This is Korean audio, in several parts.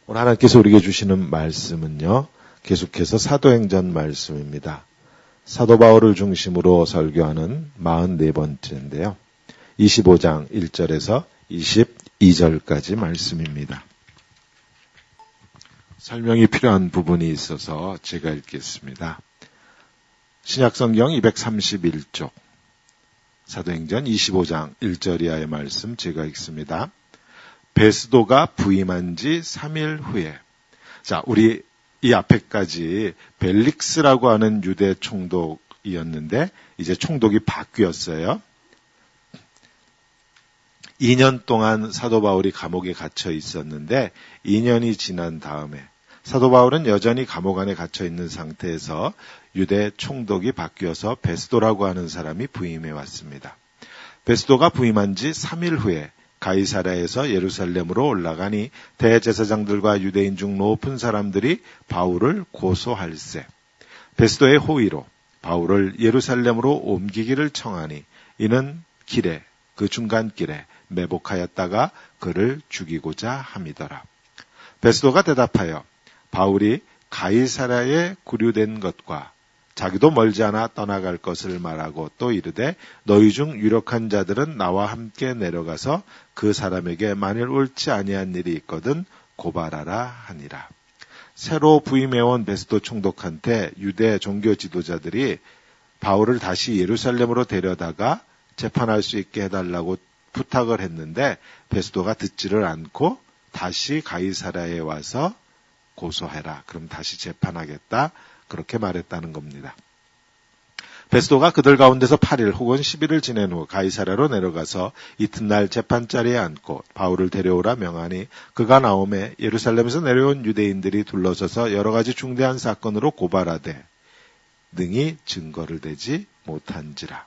오늘 하나님께서 우리에게 주시는 말씀은요, 계속해서 사도행전 말씀입니다. 사도 바울을 중심으로 설교하는 44번째인데요. 25장 1절에서 22절까지 말씀입니다. 설명이 필요한 부분이 있어서 제가 읽겠습니다. 신약성경 231쪽, 사도행전 25장 1절 이하의 말씀 제가 읽습니다. 베스도가 부임한 지 3일 후에, 자, 우리 이 앞에까지 벨릭스라고 하는 유대 총독이었는데 이제 총독이 바뀌었어요. 2년 동안 사도 바울이 감옥에 갇혀 있었는데 2년이 지난 다음에 사도 바울은 여전히 감옥 안에 갇혀 있는 상태에서 유대 총독이 바뀌어서 베스도라고 하는 사람이 부임해 왔습니다. 베스도가 부임한 지 3일 후에 가이사랴에서 예루살렘으로 올라가니 대제사장들과 유대인 중 높은 사람들이 바울을 고소할세. 베스도의 호의로 바울을 예루살렘으로 옮기기를 청하니 이는 길에, 그 중간길에 매복하였다가 그를 죽이고자 함이더라. 베스도가 대답하여 바울이 가이사랴에 구류된 것과 자기도 멀지 않아 떠나갈 것을 말하고 또 이르되 너희 중 유력한 자들은 나와 함께 내려가서 그 사람에게 만일 옳지 아니한 일이 있거든 고발하라 하니라. 새로 부임해온 베스도 총독한테 유대 종교 지도자들이 바울을 다시 예루살렘으로 데려다가 재판할 수 있게 해달라고 부탁을 했는데 베스도가 듣지를 않고 다시 가이사랴에 와서 고소해라. 그럼 다시 재판하겠다. 그렇게 말했다는 겁니다. 베스도가 그들 가운데서 8일 혹은 10일을 지낸 후 가이사랴로 내려가서 이튿날 재판자리에 앉고 바울을 데려오라 명하니 그가 나오매 예루살렘에서 내려온 유대인들이 둘러서서 여러 가지 중대한 사건으로 고발하되 능히 증거를 대지 못한지라.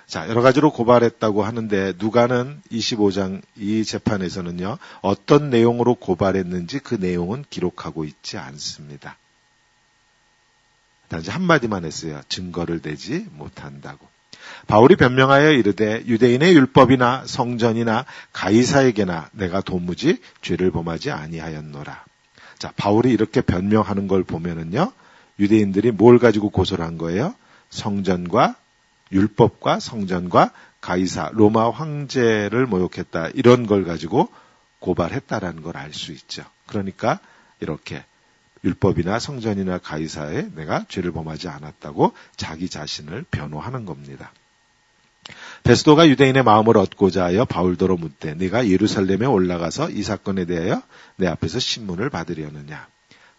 자, 여러 가지로 고발했다고 하는데 누가는 25장 이 재판에서는요, 어떤 내용으로 고발했는지 그 내용은 기록하고 있지 않습니다. 단지 한마디만 했어요. 증거를 대지 못한다고. 바울이 변명하여 이르되 유대인의 율법이나 성전이나 가이사에게나 내가 도무지 죄를 범하지 아니하였노라. 자, 바울이 이렇게 변명하는 걸 보면은요, 유대인들이 뭘 가지고 고소를 한 거예요? 성전과 율법과 성전과 가이사, 로마 황제를 모욕했다. 이런 걸 가지고 고발했다라는 걸 알 수 있죠. 그러니까 이렇게 율법이나 성전이나 가이사에 내가 죄를 범하지 않았다고 자기 자신을 변호하는 겁니다. 베스도가 유대인의 마음을 얻고자 하여 바울더러 묻되 네가 예루살렘에 올라가서 이 사건에 대하여 내 앞에서 신문을 받으려느냐.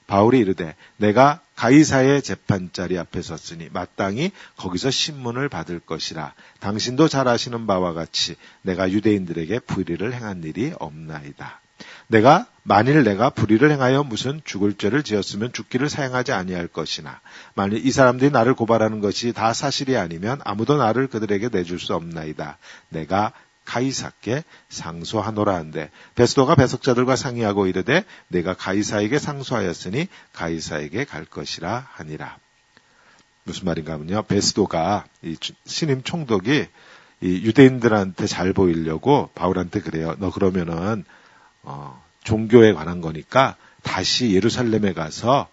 바울이 이르되 내가 가이사의 재판자리 앞에 섰으니 마땅히 거기서 신문을 받을 것이라. 당신도 잘 아시는 바와 같이 내가 유대인들에게 불의를 행한 일이 없나이다. 만일 내가 불의를 행하여 무슨 죽을 죄를 지었으면 죽기를 사양하지 아니할 것이나 만일 이 사람들이 나를 고발하는 것이 다 사실이 아니면 아무도 나를 그들에게 내줄 수 없나이다. 내가 가이사께 상소하노라 한데 베스도가 배석자들과 상의하고 이르되 내가 가이사에게 상소하였으니 가이사에게 갈 것이라 하니라. 무슨 말인가 하면요, 베스도가 이 신임 총독이 이 유대인들한테 잘 보이려고 바울한테 그래요. 너 그러면은 종교에 관한 거니까 다시 예루살렘에 가서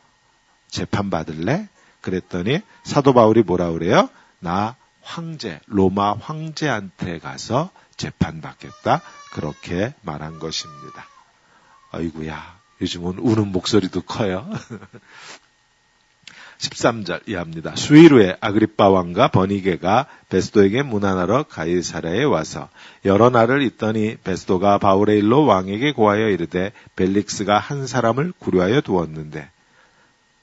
재판받을래? 그랬더니 사도 바울이 뭐라 그래요? 나 황제, 로마 황제한테 가서 재판받겠다. 그렇게 말한 것입니다. 아이고야, 요즘은 우는 목소리도 커요. 13절 이하입니다. 수일 후에 아그리빠 왕과 버니게가 베스도에게 문안하러 가이사랴에 와서 여러 날을 있더니 베스도가 바울의 일로 왕에게 고하여 이르되 벨릭스가 한 사람을 구류하여 두었는데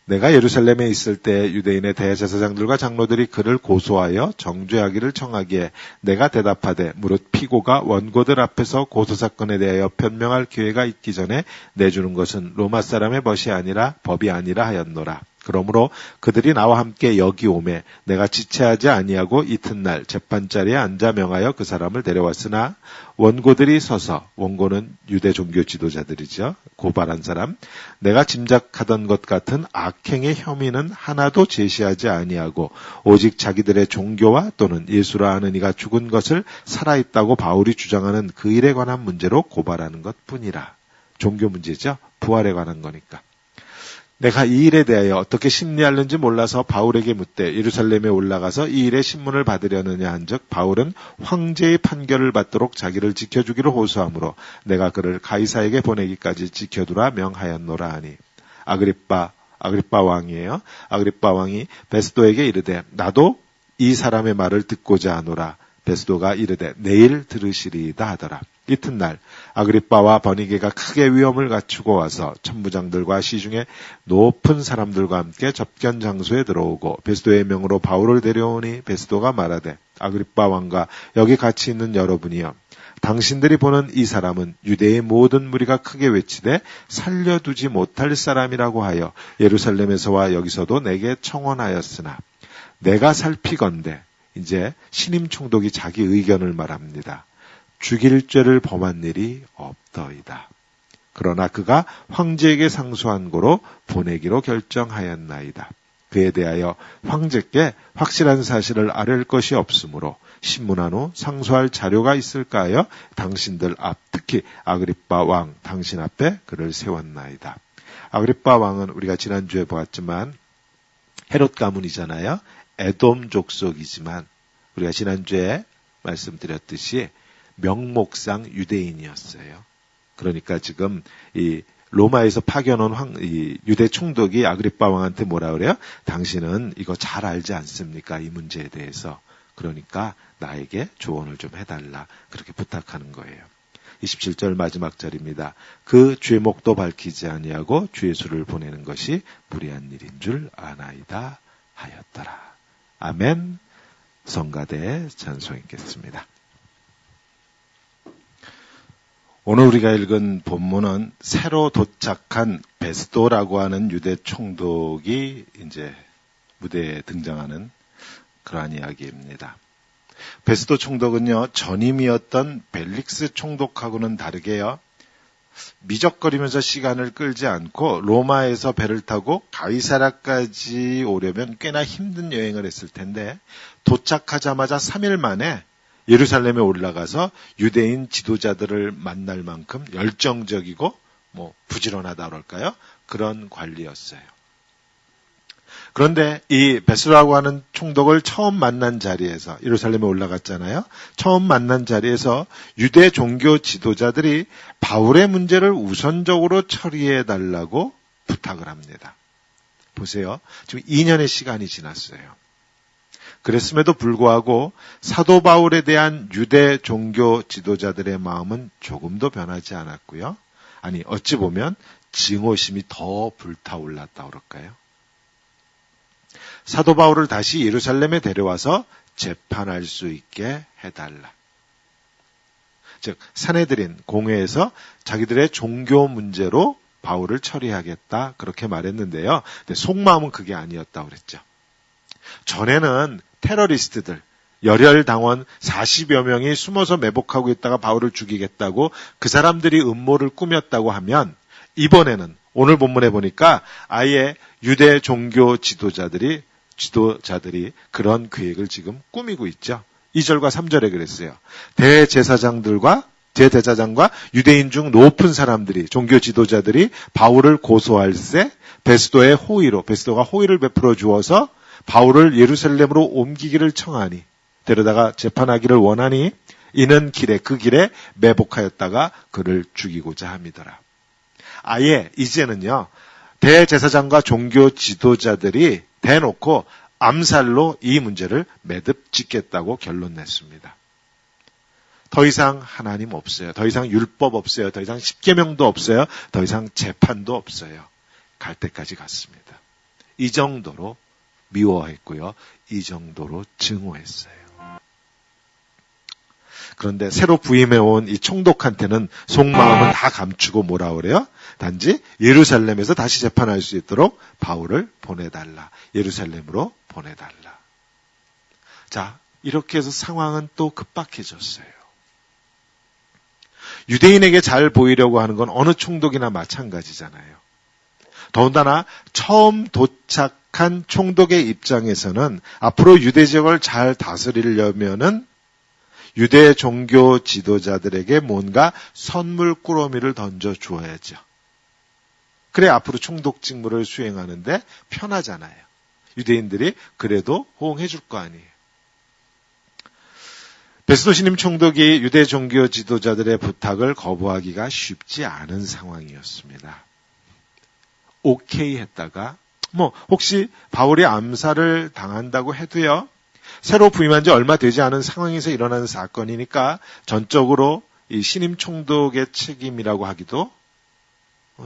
내가 예루살렘에 있을 때 유대인의 대제사장들과 장로들이 그를 고소하여 정죄하기를 청하기에 내가 대답하되 무릇 피고가 원고들 앞에서 고소사건에 대하여 변명할 기회가 있기 전에 내주는 것은 로마 사람의 법이 아니라 하였노라. 그러므로 그들이 나와 함께 여기 오매 내가 지체하지 아니하고 이튿날 재판자리에 앉아 명하여 그 사람을 데려왔으나 원고들이 서서, 원고는 유대 종교 지도자들이죠. 고발한 사람, 내가 짐작하던 것 같은 악행의 혐의는 하나도 제시하지 아니하고 오직 자기들의 종교와 또는 예수라 하는 이가 죽은 것을 살아있다고 바울이 주장하는 그 일에 관한 문제로 고발하는 것뿐이라. 종교 문제죠. 부활에 관한 거니까. 내가 이 일에 대하여 어떻게 심리하는지 몰라서 바울에게 묻되 예루살렘에 올라가서 이 일의 신문을 받으려느냐 한즉 바울은 황제의 판결을 받도록 자기를 지켜주기로 호소하므로 내가 그를 가이사에게 보내기까지 지켜두라 명하였노라 하니 아그리빠 왕이에요. 아그리빠 왕이 베스도에게 이르되 나도 이 사람의 말을 듣고자 하노라. 베스도가 이르되 내일 들으시리이다 하더라. 이튿날 아그리빠와 버니게가 크게 위험을 갖추고 와서 천부장들과 시중에 높은 사람들과 함께 접견 장소에 들어오고 베스도의 명으로 바울을 데려오니 베스도가 말하되 아그리빠 왕과 여기 같이 있는 여러분이여 당신들이 보는 이 사람은 유대의 모든 무리가 크게 외치되 살려두지 못할 사람이라고 하여 예루살렘에서와 여기서도 내게 청원하였으나 내가 살피건대 이제 신임 총독이 자기 의견을 말합니다. 죽일 죄를 범한 일이 없더이다. 그러나 그가 황제에게 상소한 고로 보내기로 결정하였나이다. 그에 대하여 황제께 확실한 사실을 아뢰을 것이 없으므로 신문한 후 상소할 자료가 있을까 하여 당신들 앞 특히 아그리빠 왕 당신 앞에 그를 세웠나이다. 아그리빠 왕은 우리가 지난주에 보았지만 헤롯 가문이잖아요. 에돔 족속이지만 우리가 지난주에 말씀드렸듯이 명목상 유대인이었어요. 그러니까 지금 이 로마에서 파견온 이 유대 총독이 아그리빠 왕한테 뭐라 그래요? 당신은 이거 잘 알지 않습니까? 이 문제에 대해서. 그러니까 나에게 조언을 좀 해달라. 그렇게 부탁하는 거예요. 27절 마지막 절입니다. 그 죄목도 밝히지 아니하고 주 예수를 보내는 것이 무리한 일인 줄 아나이다 하였더라. 아멘. 성가대에 찬송했겠습니다. 오늘 우리가 읽은 본문은 새로 도착한 베스도라고 하는 유대 총독이 이제 무대에 등장하는 그러한 이야기입니다. 베스도 총독은요, 전임이었던 벨릭스 총독하고는 다르게요, 미적거리면서 시간을 끌지 않고 로마에서 배를 타고 가이사라까지 오려면 꽤나 힘든 여행을 했을 텐데 도착하자마자 3일 만에 예루살렘에 올라가서 유대인 지도자들을 만날 만큼 열정적이고 부지런하다 그럴까요? 그런 관리였어요. 그런데 이 베스도라고 하는 총독을 처음 만난 자리에서 예루살렘에 올라갔잖아요. 처음 만난 자리에서 유대 종교 지도자들이 바울의 문제를 우선적으로 처리해달라고 부탁을 합니다. 보세요. 지금 2년의 시간이 지났어요. 그랬음에도 불구하고 사도 바울에 대한 유대 종교 지도자들의 마음은 조금도 변하지 않았고요. 아니 어찌 보면 증오심이 더 불타올랐다 그럴까요? 사도 바울을 다시 예루살렘에 데려와서 재판할 수 있게 해달라. 즉 산헤드린 공회에서 자기들의 종교 문제로 바울을 처리하겠다 그렇게 말했는데요. 근데 속마음은 그게 아니었다고 그랬죠. 전에는 테러리스트들, 열혈당원 40여 명이 숨어서 매복하고 있다가 바울을 죽이겠다고 그 사람들이 음모를 꾸몄다고 하면 이번에는 오늘 본문에 보니까 아예 유대 종교 지도자들이 그런 계획을 지금 꾸미고 있죠. 2절과 3절에 그랬어요. 대제사장과 유대인 중 높은 사람들이 종교 지도자들이 바울을 고소할세 베스도가 호의를 베풀어 주어서 바울을 예루살렘으로 옮기기를 청하니 데려다가 재판하기를 원하니 이는 그 길에 매복하였다가 그를 죽이고자 함이더라. 아예 이제는요. 대제사장과 종교 지도자들이 대놓고 암살로 이 문제를 매듭 짓겠다고 결론 냈습니다. 더 이상 하나님 없어요. 더 이상 율법 없어요. 더 이상 십계명도 없어요. 더 이상 재판도 없어요. 갈 때까지 갔습니다. 이 정도로 미워했고요. 이 정도로 증오했어요. 그런데 새로 부임해온 이 총독한테는 속마음은 다 감추고 뭐라 그래요? 단지 예루살렘에서 다시 재판할 수 있도록 바울을 보내달라. 예루살렘으로 보내달라. 자, 이렇게 해서 상황은 또 급박해졌어요. 유대인에게 잘 보이려고 하는 건 어느 총독이나 마찬가지잖아요. 더군다나 처음 도착한 총독의 입장에서는 앞으로 유대 지역을 잘 다스리려면은 유대 종교 지도자들에게 뭔가 선물 꾸러미를 던져 주어야죠. 그래 앞으로 총독 직무를 수행하는데 편하잖아요. 유대인들이 그래도 호응해 줄 거 아니에요. 베스도 신임 총독이 유대 종교 지도자들의 부탁을 거부하기가 쉽지 않은 상황이었습니다. 오케이 했다가 혹시 바울이 암살을 당한다고 해도요. 새로 부임한 지 얼마 되지 않은 상황에서 일어나는 사건이니까 전적으로 이 신임 총독의 책임이라고 하기도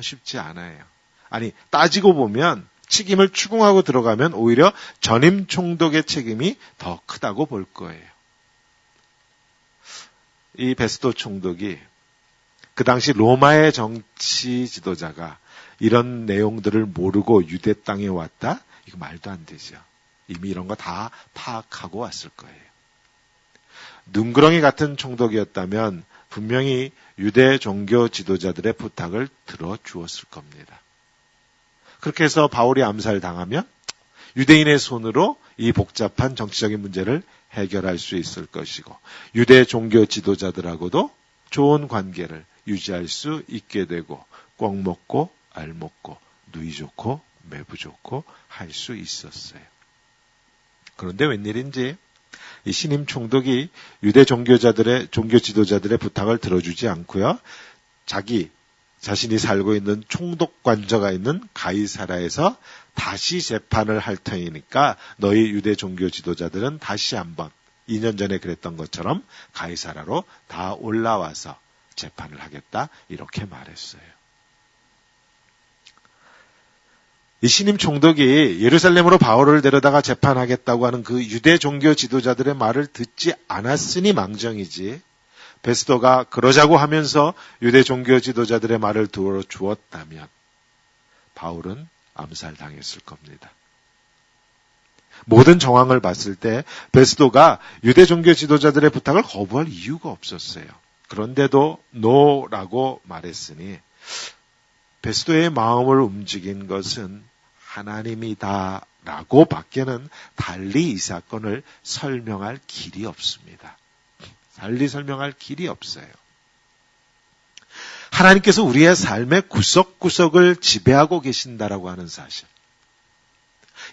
쉽지 않아요. 아니 따지고 보면 책임을 추궁하고 들어가면 오히려 전임 총독의 책임이 더 크다고 볼 거예요. 이 베스도 총독이 그 당시 로마의 정치 지도자가 이런 내용들을 모르고 유대 땅에 왔다? 이거 말도 안 되죠. 이미 이런 거 다 파악하고 왔을 거예요. 눈구렁이 같은 총독이었다면 분명히 유대 종교 지도자들의 부탁을 들어주었을 겁니다. 그렇게 해서 바울이 암살당하면 유대인의 손으로 이 복잡한 정치적인 문제를 해결할 수 있을 것이고 유대 종교 지도자들하고도 좋은 관계를 유지할 수 있게 되고 꽉 먹고 알 먹고 누이 좋고 매부 좋고 할 수 있었어요. 그런데 웬일인지 이 신임 총독이 유대 종교 지도자들의 부탁을 들어주지 않고요. 자신이 살고 있는 총독 관저가 있는 가이사라에서 다시 재판을 할 터이니까 너희 유대 종교 지도자들은 다시 한번 2년 전에 그랬던 것처럼 가이사라로 다 올라와서 재판을 하겠다 이렇게 말했어요. 이 신임 총독이 예루살렘으로 바울을 데려다가 재판하겠다고 하는 그 유대 종교 지도자들의 말을 듣지 않았으니 망정이지 베스도가 그러자고 하면서 유대 종교 지도자들의 말을 들어주었다면 바울은 암살당했을 겁니다. 모든 정황을 봤을 때 베스도가 유대 종교 지도자들의 부탁을 거부할 이유가 없었어요. 그런데도 노라고 말했으니 베스도의 마음을 움직인 것은 하나님이다라고 밖에는 달리 이 사건을 설명할 길이 없습니다. 달리 설명할 길이 없어요. 하나님께서 우리의 삶의 구석구석을 지배하고 계신다라고 하는 사실.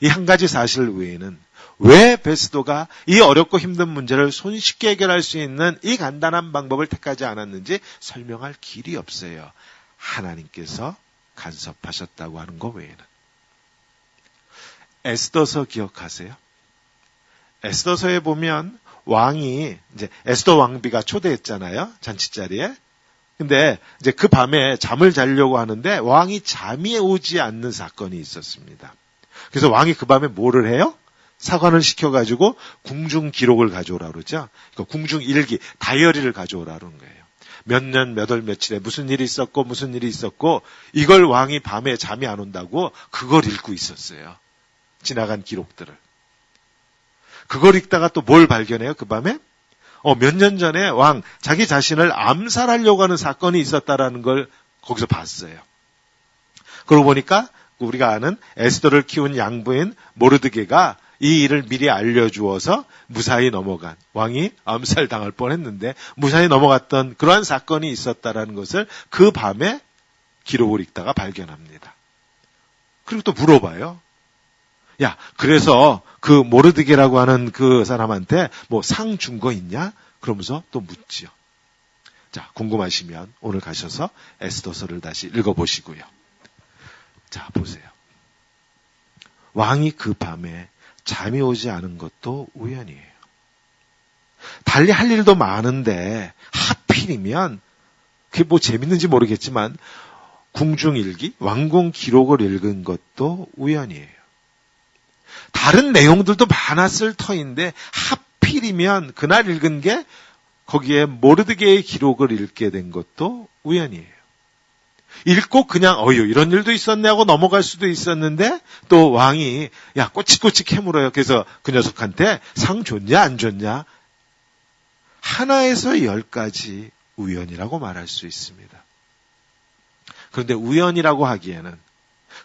이 한 가지 사실 외에는 왜 베스도가 이 어렵고 힘든 문제를 손쉽게 해결할 수 있는 이 간단한 방법을 택하지 않았는지 설명할 길이 없어요. 하나님께서 간섭하셨다고 하는 것 외에는. 에스더서 기억하세요? 에스더서에 보면 왕이 이제 에스더 왕비가 초대했잖아요. 잔치자리에. 근데 이제 그 밤에 잠을 자려고 하는데 왕이 잠이 오지 않는 사건이 있었습니다. 그래서 왕이 그 밤에 뭐를 해요? 사관을 시켜가지고 궁중 기록을 가져오라 그러죠. 그러니까 궁중 일기, 다이어리를 가져오라 그러는 거예요. 몇 년, 몇 월, 며칠에 무슨 일이 있었고 이걸 왕이 밤에 잠이 안 온다고 그걸 읽고 있었어요. 지나간 기록들을. 그걸 읽다가 또 뭘 발견해요? 그 밤에? 몇 년 전에 왕 자기 자신을 암살하려고 하는 사건이 있었다라는 걸 거기서 봤어요. 그러고 보니까 우리가 아는 에스더를 키운 양부인 모르드게가 이 일을 미리 알려주어서 무사히 넘어간, 왕이 암살당할 뻔했는데 무사히 넘어갔던 그러한 사건이 있었다라는 것을 그 밤에 기록을 읽다가 발견합니다. 그리고 또 물어봐요. 야, 그래서 그 모르드게라고 하는 그 사람한테 뭐 상 준 거 있냐? 그러면서 또 묻지요. 자, 궁금하시면 오늘 가셔서 에스더서를 다시 읽어보시고요. 자, 보세요. 왕이 그 밤에 잠이 오지 않은 것도 우연이에요. 달리 할 일도 많은데 하필이면 그게 뭐 재밌는지 모르겠지만 궁중일기, 왕궁 기록을 읽은 것도 우연이에요. 다른 내용들도 많았을 터인데 하필이면 그날 읽은 게 거기에 모르드게의 기록을 읽게 된 것도 우연이에요. 읽고 그냥 이런 일도 있었네 하고 넘어갈 수도 있었는데 또 왕이 야 꼬치꼬치 캐물어요. 그래서 그 녀석한테 상 줬냐 안 줬냐. 하나에서 10가지 우연이라고 말할 수 있습니다. 그런데 우연이라고 하기에는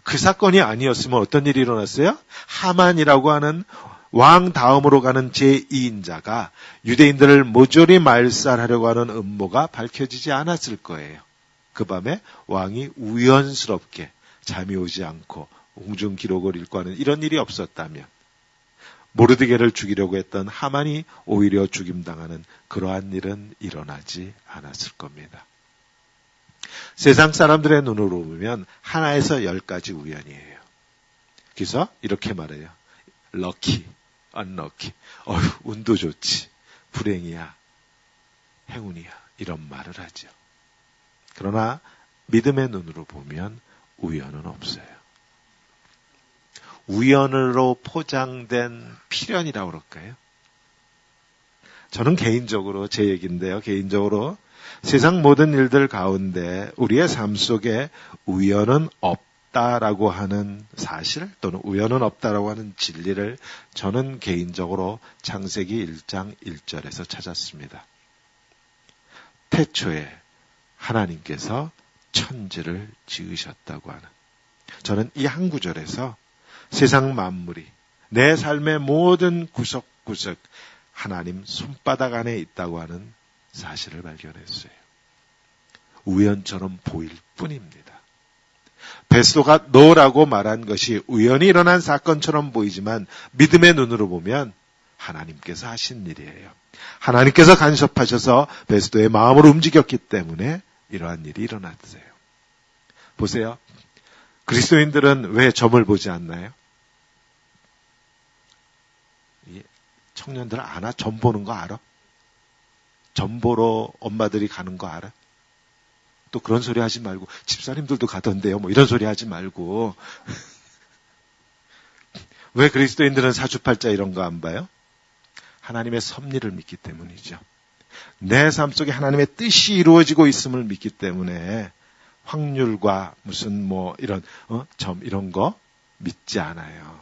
그 사건이 아니었으면 어떤 일이 일어났어요? 하만이라고 하는 왕 다음으로 가는 제2인자가 유대인들을 모조리 말살하려고 하는 음모가 밝혀지지 않았을 거예요. 그 밤에 왕이 우연스럽게 잠이 오지 않고 공중 기록을 읽고 하는 이런 일이 없었다면 모르드게를 죽이려고 했던 하만이 오히려 죽임당하는 그러한 일은 일어나지 않았을 겁니다. 세상 사람들의 눈으로 보면 하나에서 10가지 우연이에요. 그래서 이렇게 말해요. lucky, unlucky. 운도 좋지. 불행이야. 행운이야. 이런 말을 하죠. 그러나 믿음의 눈으로 보면 우연은 없어요. 우연으로 포장된 필연이라고 그럴까요? 저는 개인적으로 제 얘기인데요. 개인적으로 세상 모든 일들 가운데 우리의 삶 속에 우연은 없다라고 하는 사실 또는 우연은 없다라고 하는 진리를 저는 개인적으로 창세기 1장 1절에서 찾았습니다. 태초에 하나님께서 천지를 지으셨다고 하는, 저는 이 한 구절에서 세상 만물이 내 삶의 모든 구석구석 하나님 손바닥 안에 있다고 하는 사실을 발견했어요. 우연처럼 보일 뿐입니다. 베스도가 너라고 말한 것이 우연히 일어난 사건처럼 보이지만 믿음의 눈으로 보면 하나님께서 하신 일이에요. 하나님께서 간섭하셔서 베스도의 마음을 움직였기 때문에 이러한 일이 일어났어요. 보세요. 그리스도인들은 왜 점을 보지 않나요? 청년들 아나? 점 보는 거 알아? 점 보러 엄마들이 가는 거 알아? 또 그런 소리 하지 말고 집사님들도 가던데요. 뭐 이런 소리 하지 말고. 왜 그리스도인들은 사주팔자 이런 거 안 봐요? 하나님의 섭리를 믿기 때문이죠. 내 삶 속에 하나님의 뜻이 이루어지고 있음을 믿기 때문에 확률과 무슨 뭐 이런 점 이런 거 믿지 않아요.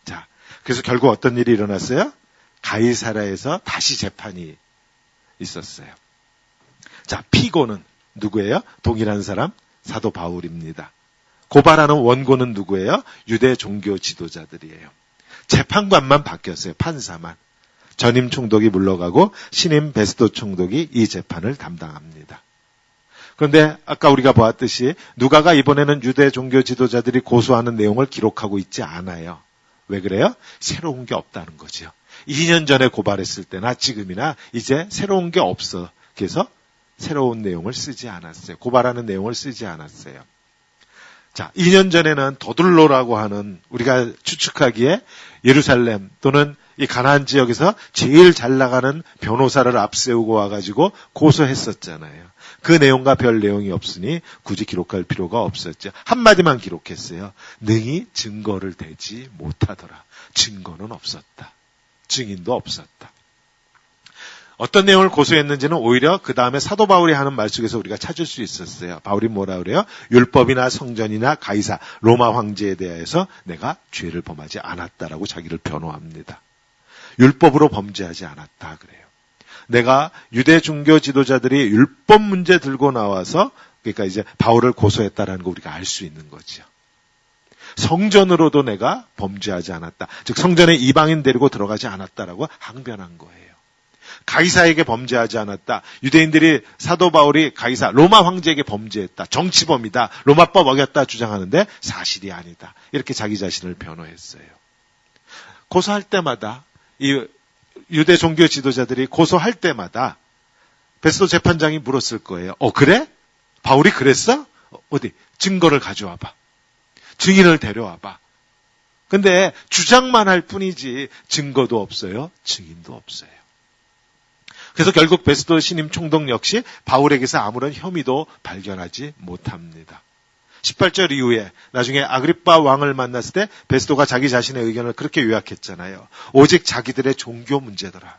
자, 그래서 결국 어떤 일이 일어났어요? 가이사랴에서 다시 재판이 있었어요. 자, 피고는 누구예요? 동일한 사람? 사도 바울입니다. 고발하는 원고는 누구예요? 유대 종교 지도자들이에요. 재판관만 바뀌었어요. 판사만. 전임 총독이 물러가고 신임 베스도 총독이 이 재판을 담당합니다. 그런데 아까 우리가 보았듯이 누가가 이번에는 유대 종교 지도자들이 고소하는 내용을 기록하고 있지 않아요. 왜 그래요? 새로운 게 없다는 거죠. 2년 전에 고발했을 때나 지금이나 이제 새로운 게 없어. 그래서 새로운 내용을 쓰지 않았어요. 고발하는 내용을 쓰지 않았어요. 자, 2년 전에는 더둘로라고 하는 우리가 추측하기에 예루살렘 또는 이 가나안 지역에서 제일 잘 나가는 변호사를 앞세우고 와가지고 고소했었잖아요. 그 내용과 별 내용이 없으니 굳이 기록할 필요가 없었죠. 한마디만 기록했어요. 능히 증거를 대지 못하더라. 증거는 없었다. 증인도 없었다. 어떤 내용을 고소했는지는 오히려 그 다음에 사도 바울이 하는 말 속에서 우리가 찾을 수 있었어요. 바울이 뭐라 그래요? 율법이나 성전이나 가이사, 로마 황제에 대해서 내가 죄를 범하지 않았다라고 자기를 변호합니다. 율법으로 범죄하지 않았다 그래요. 내가 유대 종교 지도자들이 율법 문제 들고 나와서 그러니까 이제 바울을 고소했다라는 거 우리가 알 수 있는 거죠. 성전으로도 내가 범죄하지 않았다. 즉 성전에 이방인 데리고 들어가지 않았다라고 항변한 거예요. 가이사에게 범죄하지 않았다. 유대인들이 사도 바울이 가이사 로마 황제에게 범죄했다. 정치범이다. 로마법 어겼다 주장하는데 사실이 아니다. 이렇게 자기 자신을 변호했어요. 고소할 때마다 이 유대 종교 지도자들이 고소할 때마다 베스도 재판장이 물었을 거예요. 그래? 바울이 그랬어? 어디 증거를 가져와봐. 증인을 데려와봐. 근데 주장만 할 뿐이지 증거도 없어요. 증인도 없어요. 그래서 결국 베스도 신임 총독 역시 바울에게서 아무런 혐의도 발견하지 못합니다. 18절 이후에 나중에 아그리빠 왕을 만났을 때 베스도가 자기 자신의 의견을 그렇게 요약했잖아요. 오직 자기들의 종교 문제더라.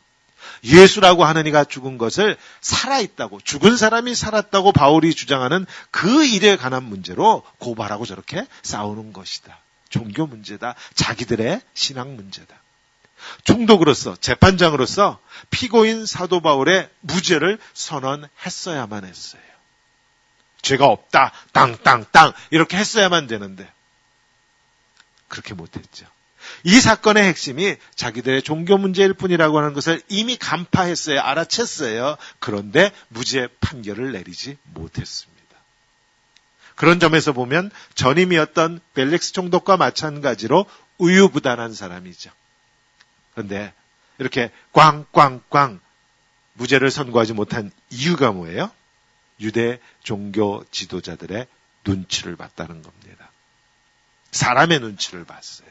예수라고 하는 이가 죽은 것을 살아있다고, 죽은 사람이 살았다고 바울이 주장하는 그 일에 관한 문제로 고발하고 저렇게 싸우는 것이다. 종교 문제다. 자기들의 신앙 문제다. 총독으로서, 재판장으로서 피고인 사도 바울의 무죄를 선언했어야만 했어요. 죄가 없다, 땅 이렇게 했어야만 되는데 그렇게 못했죠. 이 사건의 핵심이 자기들의 종교 문제일 뿐이라고 하는 것을 이미 간파했어요. 알아챘어요. 그런데 무죄 판결을 내리지 못했습니다. 그런 점에서 보면 전임이었던 벨릭스 총독과 마찬가지로 우유부단한 사람이죠. 그런데 이렇게 꽝꽝꽝 무죄를 선고하지 못한 이유가 뭐예요? 유대 종교 지도자들의 눈치를 봤다는 겁니다. 사람의 눈치를 봤어요.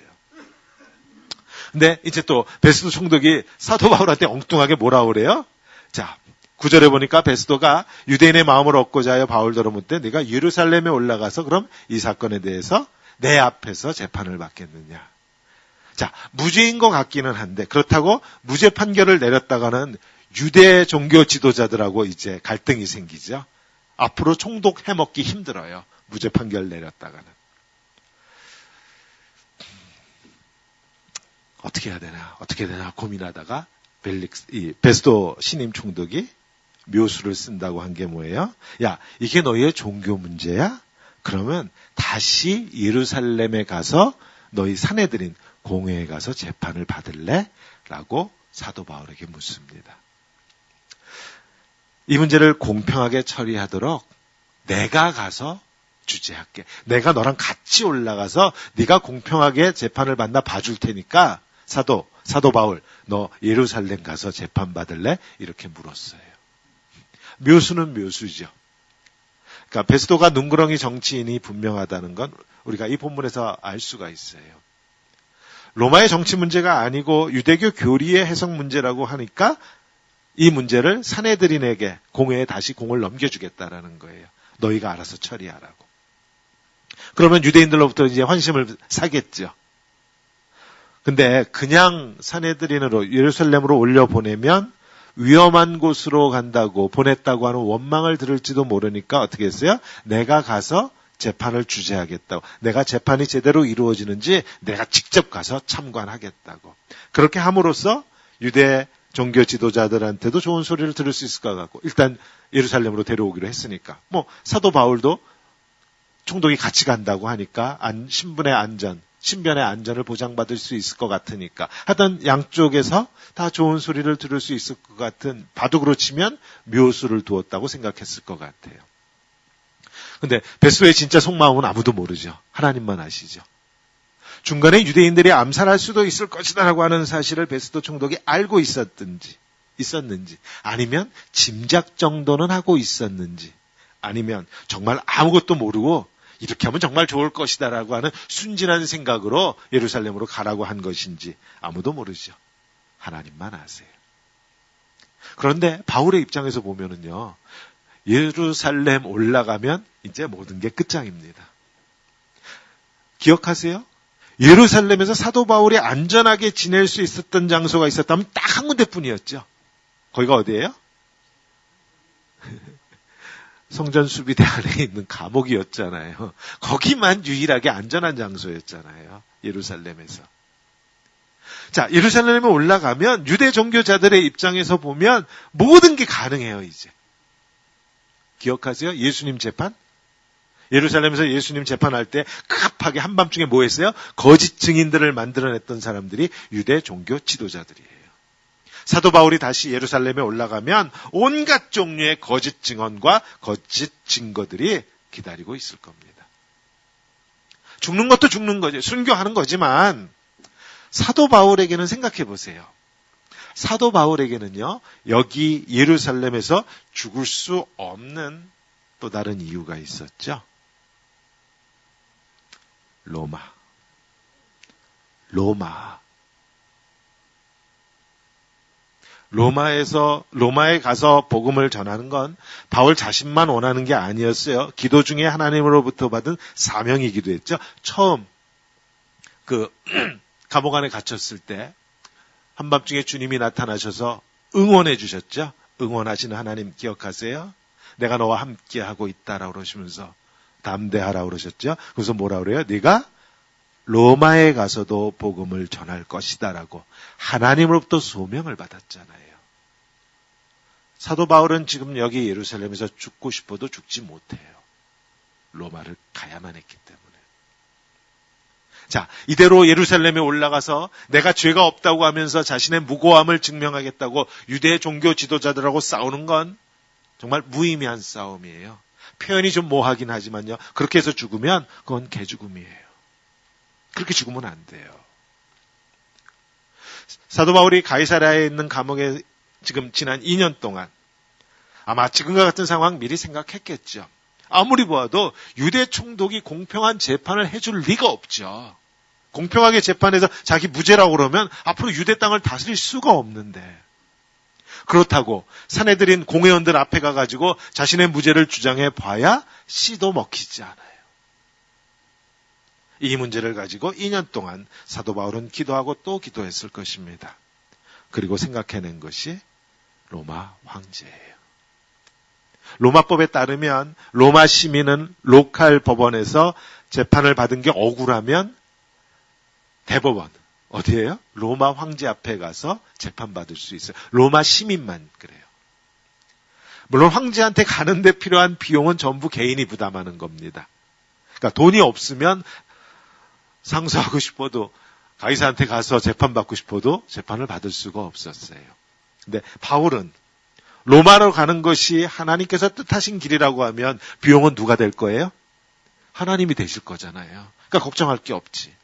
근데 이제 또 베스도 총독이 사도 바울한테 엉뚱하게 뭐라 그래요? 자, 9절에 보니까 베스도가 유대인의 마음을 얻고자 하여 바울더러 묻되 네가 예루살렘에 올라가서 그럼 이 사건에 대해서 내 앞에서 재판을 받겠느냐. 자, 무죄인 것 같기는 한데 그렇다고 무죄 판결을 내렸다가는 유대 종교 지도자들하고 이제 갈등이 생기죠. 앞으로 총독 해먹기 힘들어요. 무죄 판결 내렸다가는. 어떻게 해야 되나 고민하다가 베스도 신임 총독이 묘수를 쓴다고 한 게 뭐예요? 야, 이게 너희의 종교 문제야? 그러면 다시 예루살렘에 가서 너희 사내들인 공회에 가서 재판을 받을래? 라고 사도 바울에게 묻습니다. 이 문제를 공평하게 처리하도록 내가 가서 주재할게. 내가 너랑 같이 올라가서 네가 공평하게 재판을 받나 봐줄 테니까 사도 바울, 너 예루살렘 가서 재판 받을래? 이렇게 물었어요. 묘수는 묘수죠. 그러니까 베스도가 눈구렁이 정치인이 분명하다는 건 우리가 이 본문에서 알 수가 있어요. 로마의 정치 문제가 아니고 유대교 교리의 해석 문제라고 하니까 이 문제를 사내들인에게 공회에 다시 공을 넘겨주겠다라는 거예요. 너희가 알아서 처리하라고. 그러면 유대인들로부터 이제 환심을 사겠죠. 근데 그냥 사내들인으로 예루살렘으로 올려보내면 위험한 곳으로 간다고 보냈다고 하는 원망을 들을지도 모르니까 어떻게 했어요? 내가 가서 재판을 주재하겠다고. 내가 재판이 제대로 이루어지는지 내가 직접 가서 참관하겠다고. 그렇게 함으로써 유대 종교 지도자들한테도 좋은 소리를 들을 수 있을 것 같고 일단 예루살렘으로 데려오기로 했으니까 사도 바울도 총독이 같이 간다고 하니까 신변의 안전을 보장받을 수 있을 것 같으니까 하여튼 양쪽에서 다 좋은 소리를 들을 수 있을 것 같은 바둑으로 치면 묘수를 두었다고 생각했을 것 같아요. 근데 베스도의 진짜 속마음은 아무도 모르죠. 하나님만 아시죠. 중간에 유대인들이 암살할 수도 있을 것이다라고 하는 사실을 베스도 총독이 알고 있었는지 아니면 짐작 정도는 하고 있었는지 아니면 정말 아무것도 모르고 이렇게 하면 정말 좋을 것이다라고 하는 순진한 생각으로 예루살렘으로 가라고 한 것인지 아무도 모르죠. 하나님만 아세요. 그런데 바울의 입장에서 보면은요. 예루살렘 올라가면 이제 모든 게 끝장입니다. 기억하세요? 예루살렘에서 사도 바울이 안전하게 지낼 수 있었던 장소가 있었다면 딱 한 군데뿐이었죠. 거기가 어디예요? 성전 수비대 안에 있는 감옥이었잖아요. 거기만 유일하게 안전한 장소였잖아요. 예루살렘에서. 자, 예루살렘에 올라가면 유대 종교자들의 입장에서 보면 모든 게 가능해요, 이제. 기억하세요? 예수님 재판? 예루살렘에서 예수님 재판할 때 급하게 한밤중에 뭐 했어요? 거짓 증인들을 만들어냈던 사람들이 유대 종교 지도자들이에요. 사도 바울이 다시 예루살렘에 올라가면 온갖 종류의 거짓 증언과 거짓 증거들이 기다리고 있을 겁니다. 죽는 것도 죽는 거죠. 순교하는 거지만 사도 바울에게는 생각해 보세요. 사도 바울에게는요. 여기 예루살렘에서 죽을 수 없는 또 다른 이유가 있었죠. 로마에 가서 복음을 전하는 건 바울 자신만 원하는 게 아니었어요. 기도 중에 하나님으로부터 받은 사명이기도 했죠. 처음 감옥 안에 갇혔을 때 한밤중에 주님이 나타나셔서 응원해 주셨죠. 응원하시는 하나님 기억하세요? 내가 너와 함께하고 있다라고 그러시면서 담대하라고 그러셨죠. 그래서 뭐라 그래요? 네가 로마에 가서도 복음을 전할 것이다라고 하나님으로부터 소명을 받았잖아요. 사도 바울은 지금 여기 예루살렘에서 죽고 싶어도 죽지 못해요. 로마를 가야만 했기 때문에. 자, 이대로 예루살렘에 올라가서 내가 죄가 없다고 하면서 자신의 무고함을 증명하겠다고 유대 종교 지도자들하고 싸우는 건 정말 무의미한 싸움이에요. 표현이 좀 모호하긴 하지만요. 그렇게 해서 죽으면 그건 개죽음이에요. 그렇게 죽으면 안 돼요. 사도 바울이 가이사랴에 있는 감옥에 지금 지난 2년 동안 아마 지금과 같은 상황 미리 생각했겠죠. 아무리 보아도 유대 총독이 공평한 재판을 해줄 리가 없죠. 공평하게 재판해서 자기 무죄라고 그러면 앞으로 유대 땅을 다스릴 수가 없는데, 그렇다고 사내들인 공회원들 앞에 가가지고 자신의 무죄를 주장해 봐야 씨도 먹히지 않아요. 이 문제를 가지고 2년 동안 사도 바울은 기도하고 또 기도했을 것입니다. 그리고 생각해낸 것이 로마 황제예요. 로마법에 따르면 로마 시민은 로컬 법원에서 재판을 받은 게 억울하면 대법원, 어디예요? 로마 황제 앞에 가서 재판받을 수 있어요. 로마 시민만 그래요. 물론 황제한테 가는데 필요한 비용은 전부 개인이 부담하는 겁니다. 그러니까 돈이 없으면 상소하고 싶어도 가이사한테 가서 재판받고 싶어도 재판을 받을 수가 없었어요. 근데 바울은 로마로 가는 것이 하나님께서 뜻하신 길이라고 하면 비용은 누가 될 거예요? 하나님이 되실 거잖아요. 그러니까 걱정할 게 없지.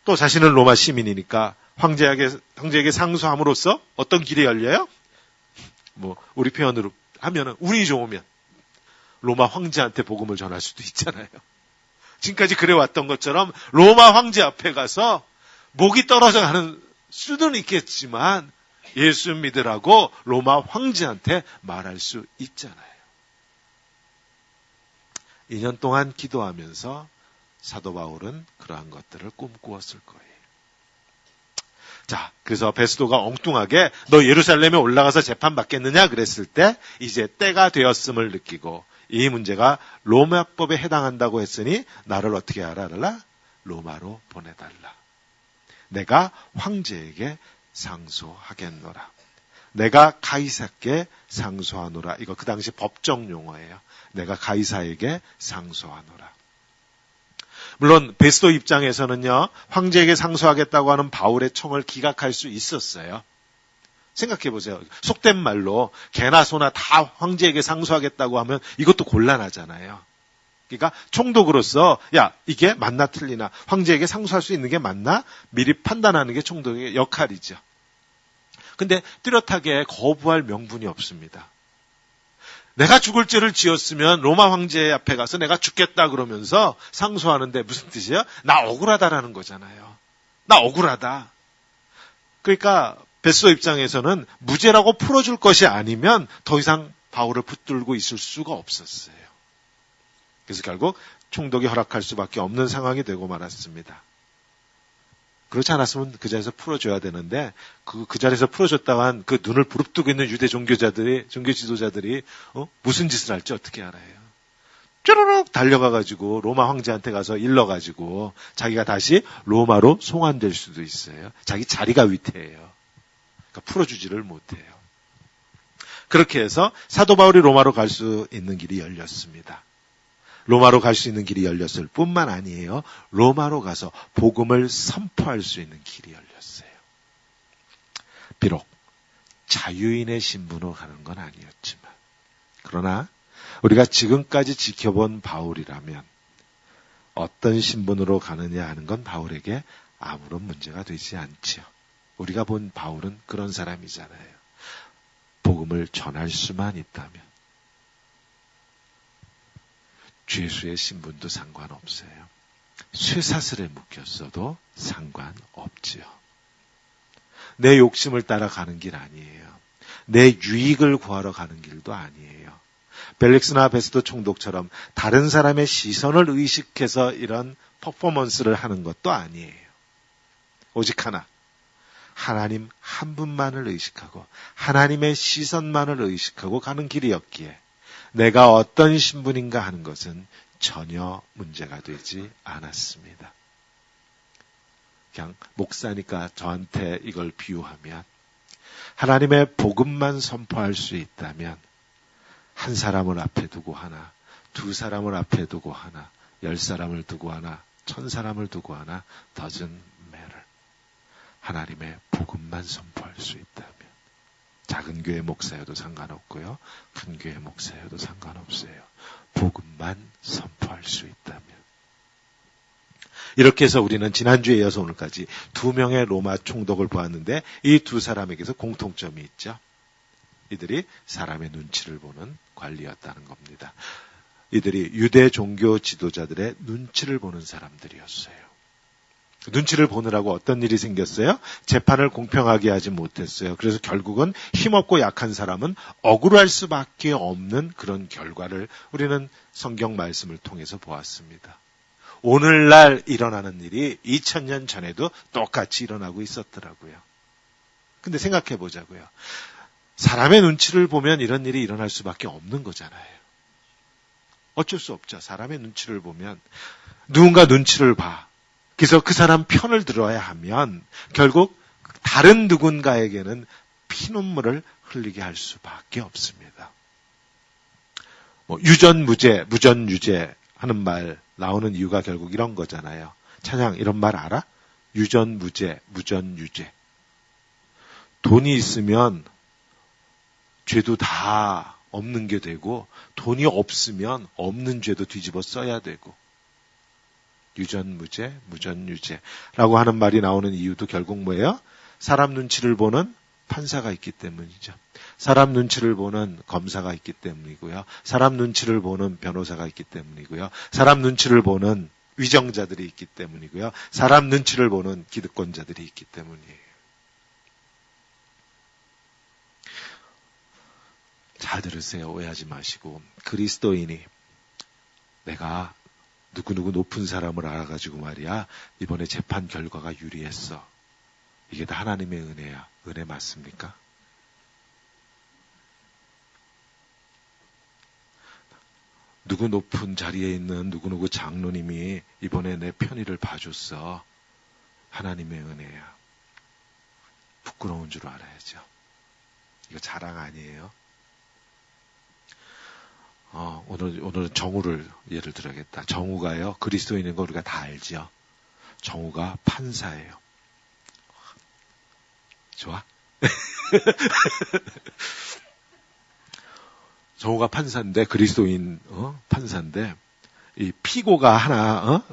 또 자신은 로마 시민이니까 황제에게 상소함으로써 어떤 길이 열려요? 우리 표현으로 하면은 운이 좋으면 로마 황제한테 복음을 전할 수도 있잖아요. 지금까지 그래왔던 것처럼 로마 황제 앞에 가서 목이 떨어져 가는 수는 있겠지만 예수 믿으라고 로마 황제한테 말할 수 있잖아요. 2년 동안 기도하면서 사도 바울은 그러한 것들을 꿈꾸었을 거예요. 자, 그래서 베스도가 엉뚱하게 너 예루살렘에 올라가서 재판받겠느냐 그랬을 때 이제 때가 되었음을 느끼고 이 문제가 로마법에 해당한다고 했으니 나를 어떻게 하라? 로마로 보내달라. 내가 황제에게 상소하겠노라. 내가 가이사께 상소하노라. 이거 그 당시 법정 용어예요. 내가 가이사에게 상소하노라. 물론 베스도 입장에서는요, 황제에게 상소하겠다고 하는 바울의 청을 기각할 수 있었어요. 생각해 보세요. 속된 말로 개나 소나 다 황제에게 상소하겠다고 하면 이것도 곤란하잖아요. 그러니까 총독으로서 야, 이게 맞나 틀리나, 황제에게 상소할 수 있는 게 맞나 미리 판단하는 게 총독의 역할이죠. 근데 뚜렷하게 거부할 명분이 없습니다. 내가 죽을 죄를 지었으면 로마 황제 앞에 가서 내가 죽겠다 그러면서 상소하는데 무슨 뜻이에요? 나 억울하다라는 거잖아요. 나 억울하다. 그러니까 베스도 입장에서는 무죄라고 풀어줄 것이 아니면 더 이상 바울을 붙들고 있을 수가 없었어요. 그래서 결국 총독이 허락할 수밖에 없는 상황이 되고 말았습니다. 그렇지 않았으면 그 자리에서 풀어줘야 되는데 그 자리에서 풀어줬다간 그 눈을 부릅뜨고 있는 유대 종교 지도자들이 무슨 짓을 할지 어떻게 알아요? 쭈르륵 달려가가지고 로마 황제한테 가서 일러가지고 자기가 다시 로마로 송환될 수도 있어요. 자기 자리가 위태해요. 그러니까 풀어주지를 못해요. 그렇게 해서 사도 바울이 로마로 갈 수 있는 길이 열렸습니다. 로마로 갈 수 있는 길이 열렸을 뿐만 아니에요. 로마로 가서 복음을 선포할 수 있는 길이 열렸어요. 비록 자유인의 신분으로 가는 건 아니었지만, 그러나 우리가 지금까지 지켜본 바울이라면 어떤 신분으로 가느냐 하는 건 바울에게 아무런 문제가 되지 않죠. 우리가 본 바울은 그런 사람이잖아요. 복음을 전할 수만 있다면 죄수의 신분도 상관없어요. 쇠사슬에 묶였어도 상관없지요. 내 욕심을 따라가는 길 아니에요. 내 유익을 구하러 가는 길도 아니에요. 벨릭스나 베스도 총독처럼 다른 사람의 시선을 의식해서 이런 퍼포먼스를 하는 것도 아니에요. 오직 하나, 하나님 한 분만을 의식하고 하나님의 시선만을 의식하고 가는 길이었기에 내가 어떤 신분인가 하는 것은 전혀 문제가 되지 않았습니다. 그냥 목사니까 저한테 이걸 비유하면 하나님의 복음만 선포할 수 있다면 한 사람을 앞에 두고 하나, 두 사람을 앞에 두고 하나, 10사람을 두고 하나, 사람을 두고 하나 doesn't matter. 하나님의 복음만 선포할 수 있다면 작은 교회 목사여도 상관없고요. 큰 교회 목사여도 상관없어요. 복음만 선포할 수 있다면. 이렇게 해서 우리는 지난주에 이어서 오늘까지 2명의 로마 총독을 보았는데 이 두 사람에게서 공통점이 있죠. 이들이 사람의 눈치를 보는 관리였다는 겁니다. 이들이 유대 종교 지도자들의 눈치를 보는 사람들이었어요. 눈치를 보느라고 어떤 일이 생겼어요? 재판을 공평하게 하지 못했어요. 그래서 결국은 힘없고 약한 사람은 억울할 수밖에 없는 그런 결과를 우리는 성경 말씀을 통해서 보았습니다. 오늘날 일어나는 일이 2000년 전에도 똑같이 일어나고 있었더라고요. 근데 생각해 보자고요. 사람의 눈치를 보면 이런 일이 일어날 수밖에 없는 거잖아요. 어쩔 수 없죠. 사람의 눈치를 보면 누군가 눈치를 봐. 그래서 그 사람 편을 들어야 하면 결국 다른 누군가에게는 피눈물을 흘리게 할 수밖에 없습니다. 유전무죄, 무전유죄 하는 말 나오는 이유가 결국 이런 거잖아요. 찬양 이런 말 알아? 유전무죄, 무전유죄. 돈이 있으면 죄도 다 없는 게 되고 돈이 없으면 없는 죄도 뒤집어 써야 되고 유전무죄, 무전유죄라고 하는 말이 나오는 이유도 결국 뭐예요? 사람 눈치를 보는 판사가 있기 때문이죠. 사람 눈치를 보는 검사가 있기 때문이고요. 사람 눈치를 보는 변호사가 있기 때문이고요. 사람 눈치를 보는 위정자들이 있기 때문이고요. 사람 눈치를 보는 기득권자들이 있기 때문이에요. 잘 들으세요. 오해하지 마시고. 그리스도인이 내가 누구누구 높은 사람을 알아가지고 말이야. 이번에 재판 결과가 유리했어. 이게 다 하나님의 은혜야. 은혜 맞습니까? 누구 높은 자리에 있는 누구누구 장로님이 이번에 내 편의를 봐줬어. 하나님의 은혜야. 부끄러운 줄 알아야죠. 이거 자랑 아니에요. 오늘은 정우를 예를 들어야겠다. 정우가요, 그리스도인인 거 우리가 다 알죠. 정우가 판사예요. 좋아? 정우가 판사인데, 그리스도인, 판사인데, 이 피고가 하나,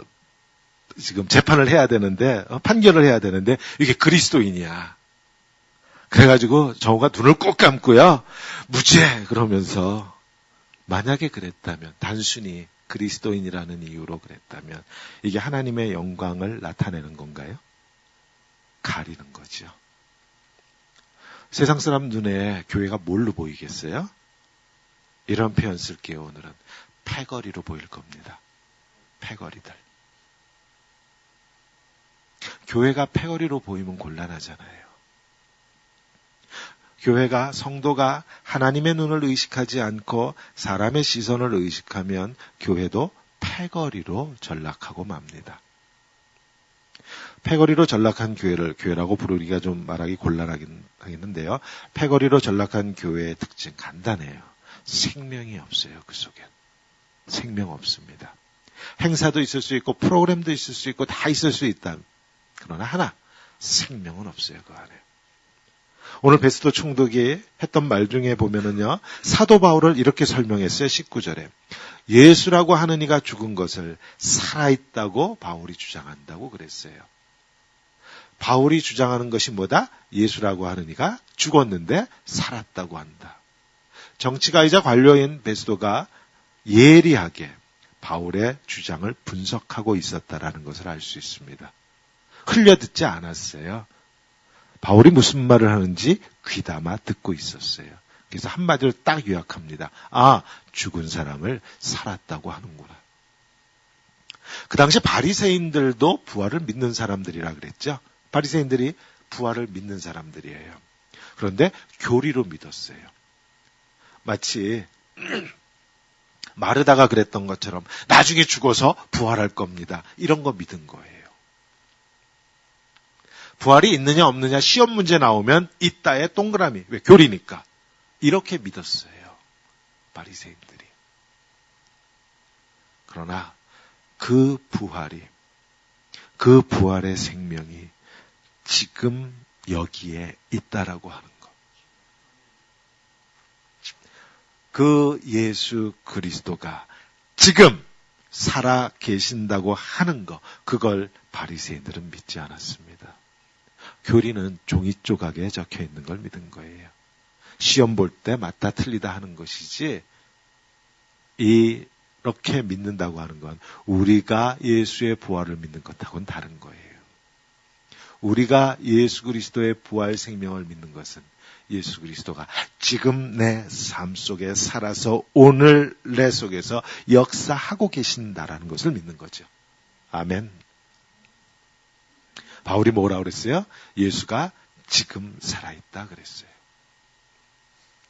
지금 재판을 해야 되는데, 판결을 해야 되는데, 이게 그리스도인이야. 그래가지고 정우가 눈을 꼭 감고요, 무죄! 그러면서, 만약에 그랬다면, 단순히 그리스도인이라는 이유로 그랬다면, 이게 하나님의 영광을 나타내는 건가요? 가리는 거죠. 세상 사람 눈에 교회가 뭘로 보이겠어요? 이런 표현 쓸게요, 오늘은. 패거리로 보일 겁니다. 패거리들. 교회가 패거리로 보이면 곤란하잖아요. 교회가, 성도가 하나님의 눈을 의식하지 않고 사람의 시선을 의식하면 교회도 패거리로 전락하고 맙니다. 패거리로 전락한 교회를 교회라고 부르기가 좀 말하기 곤란하겠는데요. 패거리로 전락한 교회의 특징 간단해요. 생명이 없어요. 그 속엔. 생명 없습니다. 행사도 있을 수 있고 프로그램도 있을 수 있고 다 있을 수 있다. 그러나 하나, 생명은 없어요. 그 안에. 오늘 베스도 총독이 했던 말 중에 보면은요, 사도 바울을 이렇게 설명했어요. 19절에. 예수라고 하는 이가 죽은 것을 살아있다고 바울이 주장한다고 그랬어요. 바울이 주장하는 것이 뭐다? 예수라고 하는 이가 죽었는데 살았다고 한다. 정치가이자 관료인 베스도가 예리하게 바울의 주장을 분석하고 있었다라는 것을 알 수 있습니다. 흘려듣지 않았어요. 바울이 무슨 말을 하는지 귀담아 듣고 있었어요. 그래서 한마디로 딱 요약합니다. 아, 죽은 사람을 살았다고 하는구나. 그 당시 바리새인들도 부활을 믿는 사람들이라 그랬죠. 바리새인들이 부활을 믿는 사람들이에요. 그런데 교리로 믿었어요. 마치 마르다가 그랬던 것처럼 나중에 죽어서 부활할 겁니다. 이런 거 믿은 거예요. 부활이 있느냐 없느냐 시험 문제 나오면 있다에 동그라미. 왜? 교리니까. 이렇게 믿었어요. 바리새인들이. 그러나 그 부활이 그 부활의 생명이 지금 여기에 있다라고 하는 것. 그 예수 그리스도가 지금 살아 계신다고 하는 것, 그걸 바리새인들은 믿지 않았습니다. 교리는 종이 조각에 적혀 있는 걸 믿은 거예요. 시험 볼 때 맞다 틀리다 하는 것이지, 이렇게 믿는다고 하는 건 우리가 예수의 부활을 믿는 것하고는 다른 거예요. 우리가 예수 그리스도의 부활 생명을 믿는 것은 예수 그리스도가 지금 내 삶 속에 살아서 오늘 내 속에서 역사하고 계신다라는 것을 믿는 거죠. 아멘. 바울이 뭐라고 그랬어요? 예수가 지금 살아있다 그랬어요.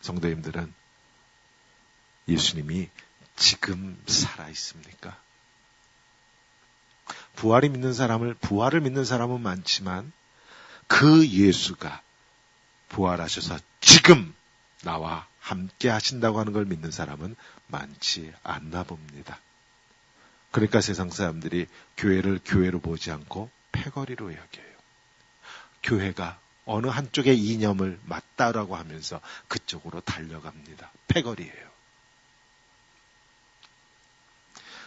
성도님들은 예수님이 지금 살아있습니까? 부활을 믿는 사람은 많지만 그 예수가 부활하셔서 지금 나와 함께 하신다고 하는 걸 믿는 사람은 많지 않나 봅니다. 그러니까 세상 사람들이 교회를 교회로 보지 않고 패거리로 여겨요. 교회가 어느 한쪽의 이념을 맞다라고 하면서 그쪽으로 달려갑니다. 패거리예요.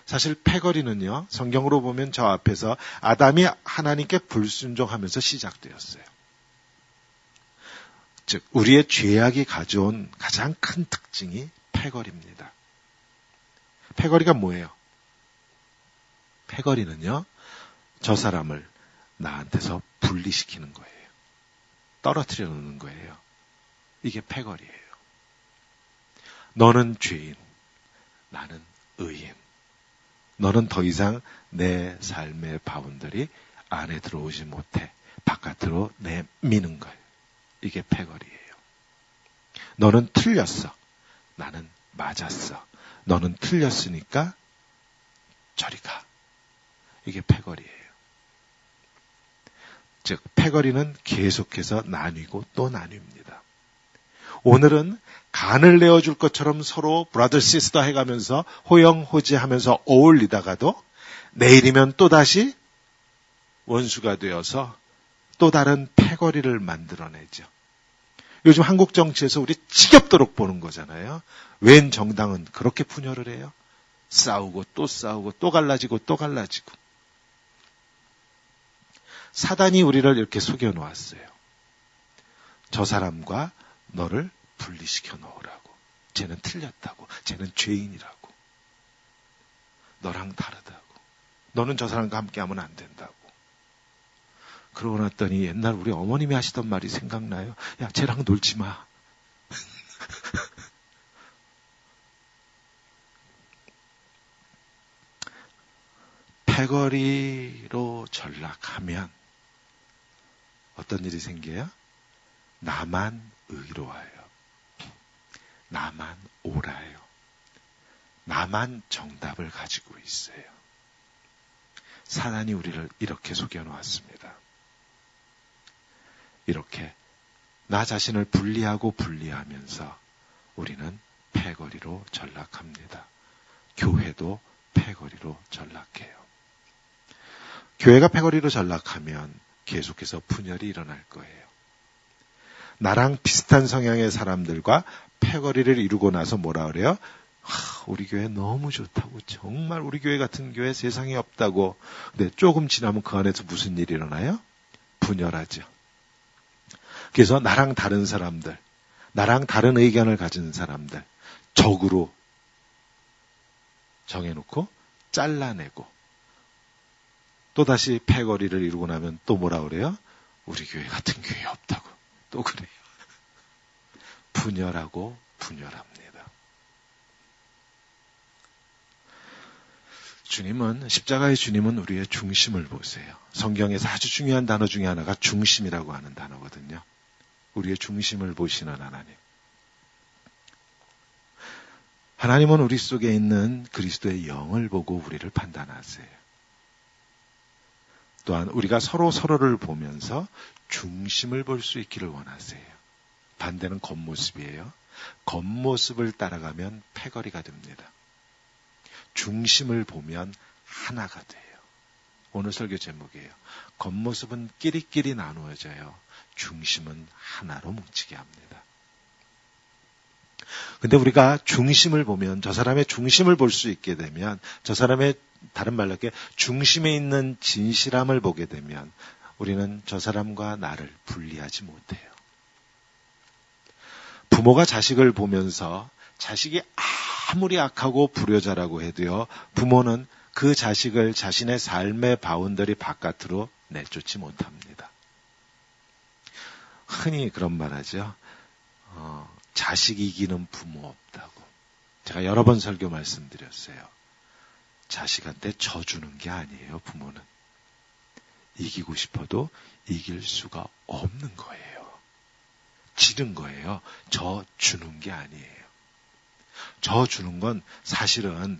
사실 패거리는요, 성경으로 보면 저 앞에서 아담이 하나님께 불순종하면서 시작되었어요. 즉 우리의 죄악이 가져온 가장 큰 특징이 패거리입니다. 패거리가 뭐예요? 패거리는요, 저 사람을 나한테서 분리시키는 거예요. 떨어뜨려 놓는 거예요. 이게 패거리예요. 너는 죄인, 나는 의인. 너는 더 이상 내 삶의 바운더리 안에 들어오지 못해. 바깥으로 내미는 거예요. 이게 패거리예요. 너는 틀렸어. 나는 맞았어. 너는 틀렸으니까 저리 가. 이게 패거리예요. 즉 패거리는 계속해서 나뉘고 또 나뉩니다. 오늘은 간을 내어줄 것처럼 서로 브라더 시스터 해가면서 호영호재하면서 어울리다가도 내일이면 또다시 원수가 되어서 또 다른 패거리를 만들어내죠. 요즘 한국 정치에서 우리 지겹도록 보는 거잖아요. 웬 정당은 그렇게 분열을 해요? 싸우고 또 갈라지고 또 갈라지고. 사단이 우리를 이렇게 속여놓았어요. 저 사람과 너를 분리시켜 놓으라고. 쟤는 틀렸다고. 쟤는 죄인이라고. 너랑 다르다고. 너는 저 사람과 함께하면 안 된다고. 그러고 났더니 옛날 우리 어머님이 하시던 말이 생각나요. 야, 쟤랑 놀지 마. 패거리로 전락하면 어떤 일이 생겨요? 나만 의로워요. 나만 옳아요. 나만 정답을 가지고 있어요. 사단이 우리를 이렇게 속여놓았습니다. 이렇게 나 자신을 분리하면서 우리는 패거리로 전락합니다. 교회도 패거리로 전락해요. 교회가 패거리로 전락하면 계속해서 분열이 일어날 거예요. 나랑 비슷한 성향의 사람들과 패거리를 이루고 나서 뭐라 그래요? 우리 교회 너무 좋다고. 정말 우리 교회 같은 교회 세상에 없다고. 근데 조금 지나면 그 안에서 무슨 일이 일어나요? 분열하죠. 그래서 나랑 다른 사람들, 나랑 다른 의견을 가진 사람들 적으로 정해놓고 잘라내고 또다시 패거리를 이루고 나면 또 뭐라 그래요? 우리 교회 같은 교회 없다고. 또 그래요. 분열하고 분열합니다. 십자가의 주님은 우리의 중심을 보세요. 성경에서 아주 중요한 단어 중에 하나가 중심이라고 하는 단어거든요. 우리의 중심을 보시는 하나님. 하나님은 우리 속에 있는 그리스도의 영을 보고 우리를 판단하세요. 또한 우리가 서로를 보면서 중심을 볼 수 있기를 원하세요. 반대는 겉모습이에요. 겉모습을 따라가면 패거리가 됩니다. 중심을 보면 하나가 돼요. 오늘 설교 제목이에요. 겉모습은 끼리끼리 나누어져요. 중심은 하나로 뭉치게 합니다. 근데 우리가 중심을 보면, 저 사람의 중심을 볼 수 있게 되면, 저 사람의, 다른 말로 이렇게 중심에 있는 진실함을 보게 되면 우리는 저 사람과 나를 분리하지 못해요. 부모가 자식을 보면서 자식이 아무리 악하고 불효자라고 해도요, 부모는 그 자식을 자신의 삶의 바운더리 바깥으로 내쫓지 못합니다. 흔히 그런 말 하죠. 자식 이기는 부모 없다고. 제가 여러 번 설교 말씀드렸어요. 자식한테 져주는 게 아니에요, 부모는. 이기고 싶어도 이길 수가 없는 거예요. 지는 거예요. 져주는 게 아니에요. 져주는 건 사실은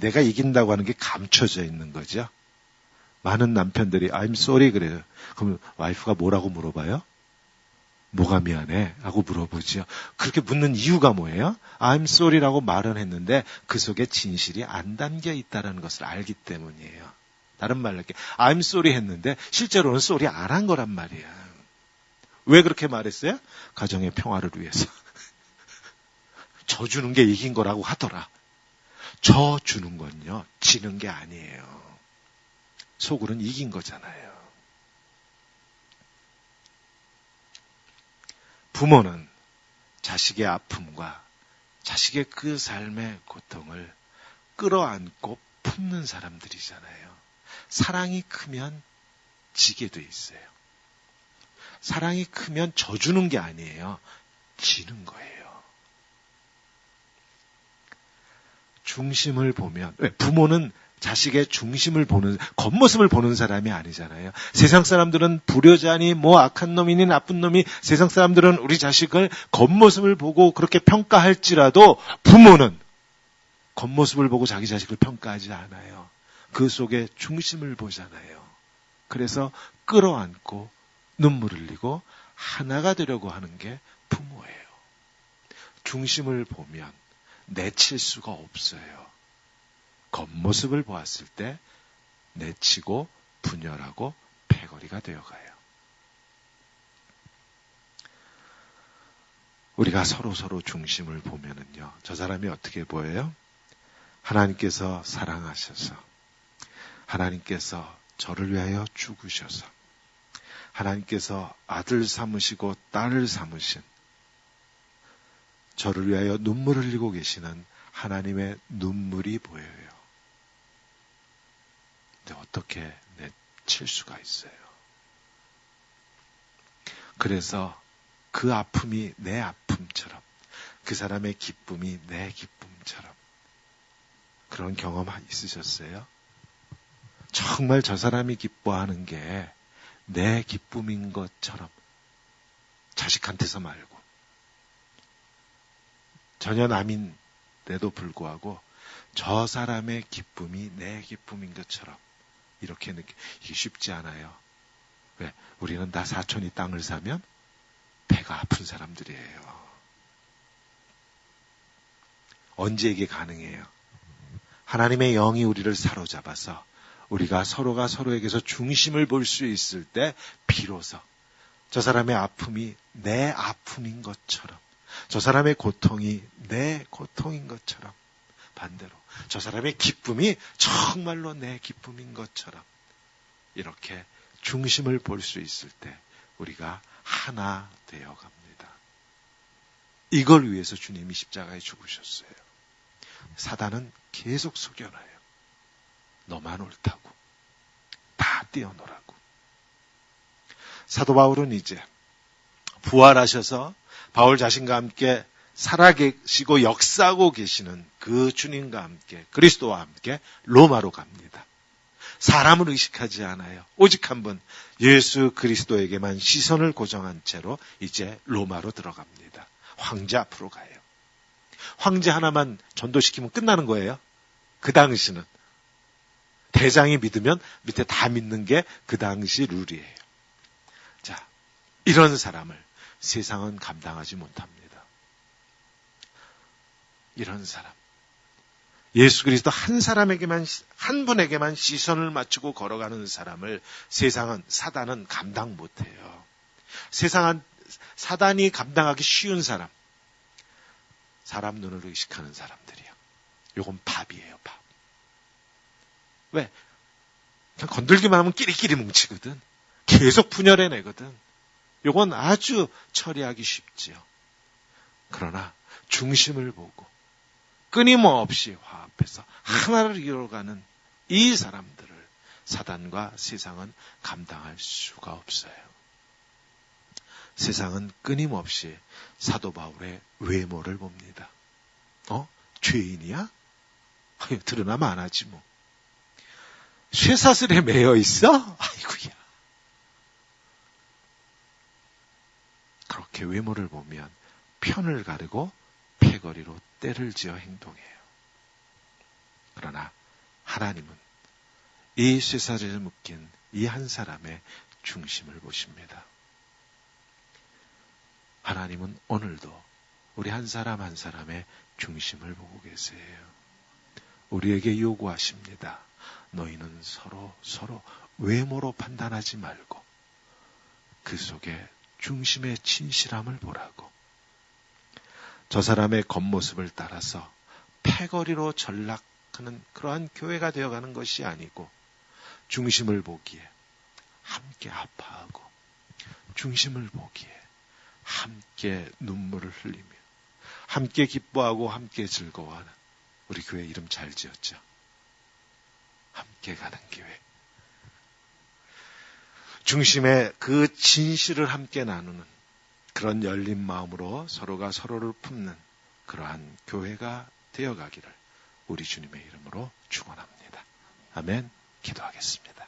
내가 이긴다고 하는 게 감춰져 있는 거죠. 많은 남편들이 I'm sorry 그래요. 그럼 와이프가 뭐라고 물어봐요? 뭐가 미안해? 하고 물어보죠. 그렇게 묻는 이유가 뭐예요? I'm sorry라고 말은 했는데 그 속에 진실이 안 담겨 있다는 것을 알기 때문이에요. 다른 말로 이렇게 I'm sorry 했는데 실제로는 sorry 안 한 거란 말이에요. 왜 그렇게 말했어요? 가정의 평화를 위해서. 져주는 게 이긴 거라고 하더라. 져주는 건요, 지는 게 아니에요. 속으로는 이긴 거잖아요. 부모는 자식의 아픔과 자식의 그 삶의 고통을 끌어안고 품는 사람들이잖아요. 사랑이 크면 지게 돼 있어요. 사랑이 크면 져주는 게 아니에요. 지는 거예요. 중심을 보면, 부모는 자식의 중심을 보는, 겉모습을 보는 사람이 아니잖아요. 세상 사람들은 불효자니, 악한 놈이니, 나쁜 놈이, 세상 사람들은 우리 자식을 겉모습을 보고 그렇게 평가할지라도 부모는 겉모습을 보고 자기 자식을 평가하지 않아요. 그 속에 중심을 보잖아요. 그래서 끌어안고 눈물 흘리고 하나가 되려고 하는 게 부모예요. 중심을 보면 내칠 수가 없어요. 겉모습을 보았을 때 내치고 분열하고 패거리가 되어가요. 우리가 서로 중심을 보면은요, 저 사람이 어떻게 보여요? 하나님께서 사랑하셔서, 하나님께서 저를 위하여 죽으셔서, 하나님께서 아들 삼으시고 딸을 삼으신, 저를 위하여 눈물을 흘리고 계시는 하나님의 눈물이 보여요. 근데 어떻게 내칠 수가 있어요? 그래서 그 아픔이 내 아픔처럼, 그 사람의 기쁨이 내 기쁨처럼, 그런 경험 있으셨어요? 정말 저 사람이 기뻐하는 게 내 기쁨인 것처럼, 자식한테서 말고, 전혀 남인데도 불구하고 저 사람의 기쁨이 내 기쁨인 것처럼 이렇게 이게 쉽지 않아요. 왜? 우리는 다 사촌이 땅을 사면 배가 아픈 사람들이에요. 언제 이게 가능해요? 하나님의 영이 우리를 사로잡아서 우리가 서로가 서로에게서 중심을 볼 수 있을 때 비로소 저 사람의 아픔이 내 아픔인 것처럼, 저 사람의 고통이 내 고통인 것처럼, 반대로 저 사람의 기쁨이 정말로 내 기쁨인 것처럼 이렇게 중심을 볼 수 있을 때 우리가 하나 되어 갑니다. 이걸 위해서 주님이 십자가에 죽으셨어요. 사단은 계속 속여놔요. 너만 옳다고. 다 띄어놓으라고. 사도 바울은 이제 부활하셔서 바울 자신과 함께 살아계시고 역사하고 계시는 그 주님과 함께, 그리스도와 함께 로마로 갑니다. 사람을 의식하지 않아요. 오직 한 분, 예수 그리스도에게만 시선을 고정한 채로 이제 로마로 들어갑니다. 황제 앞으로 가요. 황제 하나만 전도시키면 끝나는 거예요. 그 당시는. 대장이 믿으면 밑에 다 믿는 게 그 당시 룰이에요. 자, 이런 사람을 세상은 감당하지 못합니다. 이런 사람. 예수 그리스도 한 사람에게만, 한 분에게만 시선을 맞추고 걸어가는 사람을 세상은, 사단은 감당 못해요. 세상은 사단이 감당하기 쉬운 사람, 사람 눈을 의식하는 사람들이요. 요건 밥이에요, 밥. 왜? 그냥 건들기만 하면 끼리끼리 뭉치거든. 계속 분열해내거든. 요건 아주 처리하기 쉽지요. 그러나 중심을 보고 끊임없이 화합해서 하나를 이뤄가는 이 사람들을 사단과 세상은 감당할 수가 없어요. 세상은 끊임없이 사도 바울의 외모를 봅니다. 죄인이야? 드러나면 안 하지 뭐. 쇠사슬에 매여 있어? 아이고야. 그렇게 외모를 보면 편을 가르고 패거리로 때를 지어 행동해요. 그러나 하나님은 이 쇠사슬에 묶인 이 한 사람의 중심을 보십니다. 하나님은 오늘도 우리 한 사람 한 사람의 중심을 보고 계세요. 우리에게 요구하십니다. 너희는 서로 외모로 판단하지 말고 그 속에 중심의 진실함을 보라고. 저 사람의 겉모습을 따라서 패거리로 전락하는 그러한 교회가 되어가는 것이 아니고 중심을 보기에 함께 아파하고 중심을 보기에 함께 눈물을 흘리며 함께 기뻐하고 함께 즐거워하는 우리 교회 이름 잘 지었죠. 함께 가는 교회. 중심의 그 진실을 함께 나누는 그런 열린 마음으로 서로가 서로를 품는 그러한 교회가 되어가기를 우리 주님의 이름으로 축원합니다. 아멘. 기도하겠습니다.